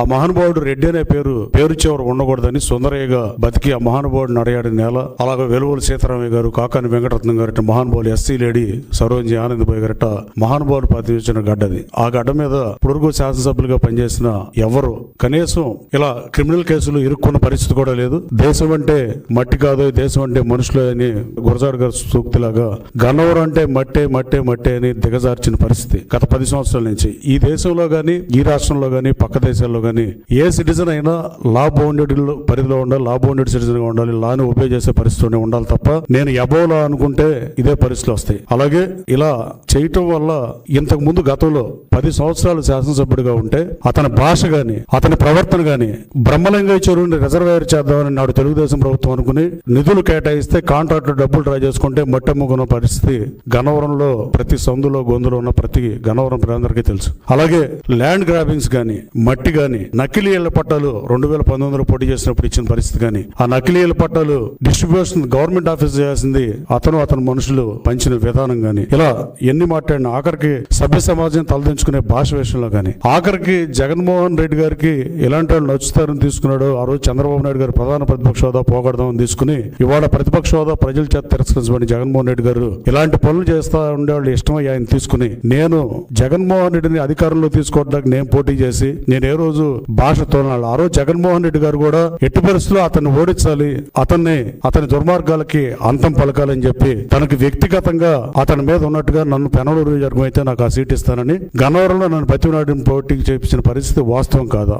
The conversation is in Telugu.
ఆ మహానుభావుడు రెడ్డి అనే పేరు చివర ఉండకూడదని సుందరయ్యగా బతికి ఆ మహానుభావుడు నడయాడిన నేల. అలాగే వెలువల సీతారామయ్య గారు, కాకాని వెంకటరత్నం గారు, మహానుభావులు ఎస్సీ లేడీ సరోజి ఆనందబాయి గారట మహానుభావులు పాతించిన గడ్డది. ఆ గడ్డ మీద పొడుగు శాసనసభ్యులుగా పనిచేసిన ఎవరు కనీసం ఇలా క్రిమినల్ కేసులు ఇరుక్కున్న పరిస్థితి కూడా లేదు. దేశం అంటే మట్టి కాదు, దేశం అంటే మనుషులు అని గురజాడు గారు సూక్తిలాగా గన్నవరం అంటే మట్టే మట్టే మట్టే అని దిగజార్చిన పరిస్థితి గత 10 సంవత్సరాల నుంచి. ఈ దేశంలో గాని, ఈ రాష్ట్రంలో గాని, పక్క దేశాల్లో గాని ఏ సిటిజన్ అయినా లా బౌండెడ్ పరిధిలో ఉండాలి, లా బౌండెడ్ సిటిజన్ గా ఉండాలి, లాని ఒబే చేసే పరిస్థితి ఉండాలి తప్ప నేను ఎబోలా అనుకుంటే ఇదే పరిస్థితులు వస్తాయి. అలాగే ఇలా చేయటం వల్ల ఇంతకు ముందు గతంలో 10 సంవత్సరాలు శాసనసభ్యుడిగా ఉంటే అతని భాష గాని, అతని ప్రవర్తన గాని బ్రహ్మలింగయ్య చెరువుని రిజర్వాయర్ చేద్దామని నాడు తెలుగుదేశం ప్రభుత్వం అనుకుని నిధులు కేటాయిస్తే కాంట్రాక్టర్ డబ్బులు డ్రా చేసుకుంటే మట్టెమ్ముకున్న పరిస్థితి గన్నవరంలో ప్రతి సందులో గొంతులో ఉన్న ప్రతి గన్నవరం ప్రజలందరికీ తెలుసు. అలాగే ల్యాండ్ గ్రాబింగ్స్ గాని, మట్టి గాని, నకిలీ ఇళ్ల పట్టాలు 2019లో పోటీ చేసినప్పుడు ఇచ్చిన పరిస్థితి గాని, ఆ నకిలీ ఇళ్ల పట్టాలు డిస్ట్రిబ్యూషన్ గవర్నమెంట్ ఆఫీస్ చేయాల్సింది అతని మనుషులు పంచిన విధానం గాని, ఇలా ఎన్ని మాట్లాడిన ఆఖరికి సభ్య సమాజం తలదించుకునే భాష విషయంలో గాని, ఆఖరికి జగన్మోహన్ రెడ్డి గారికి ఎలాంటి వాళ్ళు నచ్చుతారని తీసుకున్నాడు. ఆ రోజు చంద్రబాబు నాయుడు గారు ప్రధాన ప్రతిపక్ష హోదా పోగొడదామని తీసుకుని ఇవాళ ప్రతిపక్ష హోదా ప్రజల చేత తిరస్కరించబడి జగన్మోహన్ రెడ్డి గారు ఇలాంటి పనులు చేస్తా ఉండేవాళ్ళు ఇష్టమై ఆయన తీసుకుని, నేను జగన్మోహన్ రెడ్డిని అధికారంలో తీసుకోవడానికి నేను పోటీ చేసి నేను ఏ రోజు భాష తోనాడు. ఆ రోజు జగన్మోహన్ రెడ్డి గారు కూడా ఎట్టి పరిస్థితుల్లో అతన్ని ఓడించాలి, అతని దుర్మార్గాలకి అంతం పలకాలని చెప్పి తనకి వ్యక్తిగతంగా అతని మీద ఉన్నట్టుగా నన్ను పెనలూరు నియోజకవర్గం అయితే నాకు ఆ సీట్ ఇస్తానని గన్నవరంలో నన్ను బతిమలాడిన పోటీ చేయించిన పరిస్థితి వాస్తవం కాదా?